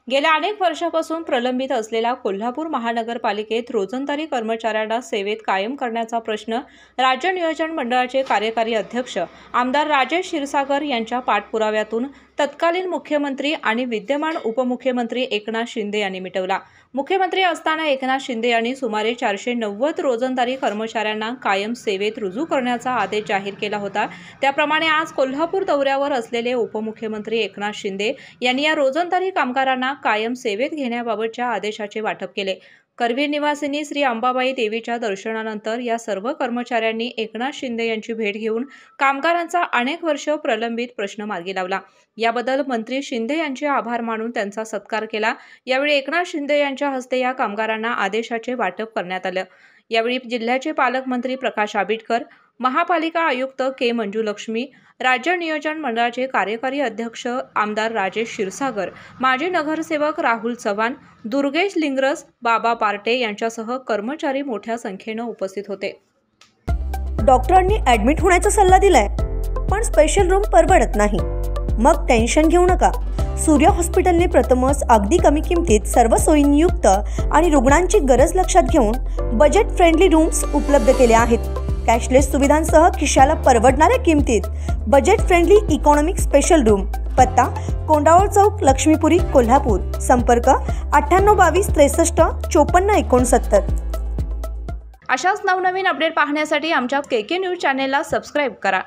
गेल्या अनेक वर्षापासून प्रलंबित असलेला कोल्हापूर महानगरपालिकेत रोजंदारी कर्मचाऱ्यांना सेवेत कायम करण्याचा प्रश्न राज्य नियोजन मंडळाचे कार्यकारी अध्यक्ष आमदार राजेश क्षीरसागर यांच्या पाठपुराव्यातून तत्कालीन मुख्यमंत्री आणि विद्यमान उपमुख्यमंत्री एकनाथ शिंदे यांनी मिटवला। मुख्यमंत्री असताना एकनाथ शिंदे यांनी सुमारे 490 रोजंदारी कर्मचाऱ्यांना कायम सेवेत रुजू करण्याचा आदेश जाहीर केला होता। त्याप्रमाणे आज कोल्हापूर दौऱ्यावर असलेले उपमुख्यमंत्री एकनाथ शिंदे यांनी या रोजंदारी कामगारांना कायम सेवेत घेण्याबाबतच्या आदेशाचे वाटप केले। करवीर निवासिनी श्री अंबाबाई देवीच्या दर्शनानंतर या सर्व कर्मचाऱ्यांनी एकनाथ शिंदे यांची भेट घेऊन कामगारांचा अनेक वर्ष प्रलंबित प्रश्न मार्गी लावला। याबद्दल मंत्री शिंदे यांचे आभार मानून त्यांचा सत्कार केला। यावेळी एकनाथ शिंदे यांच्या हस्ते या कामगारांना आदेशाचे वाटप करण्यात आले। यावेळी जिल्ह्याचे पालकमंत्री प्रकाश आबिटकर, महापालिका आयुक्त के मंजुलक्ष्मी, राज्य नियोजन मंडळाचे कार्यकारी अध्यक्ष आमदार राजेश क्षीरसागर, माजी नगरसेवक राहुल चव्हाण, दुर्गेश लिंगरस, बाबा पार्टे यांच्यासह कर्मचारी मोठ्या संख्येने उपस्थित होते। डॉक्टरांनी ॲडमिट होण्याचा सल्ला दिलाय, पण स्पेशल रूम परवडत नाही। मग टेन्शन घेऊ नका। सूर्य हॉस्पिटलने प्रथमच अगदी कमी किमतीत सर्व सोयींयुक्त आणि रुग्णांची गरज लक्षात घेऊन बजेट फ्रेंडली रूम्स उपलब्ध केले आहेत। कॅशलेस सुविधांसह खिशाला परवडणाऱ्या किमतीत budget friendly economic special room. पत्ता कोंडावळ चौक, लक्ष्मीपुरी, कोल्हापूर। संपर्क 9822 63 54 69। अशाच नवनवीन अपडेट पाहण्यासाठी आमच्या KK न्यूज चॅनेलला सबस्क्राइब करा।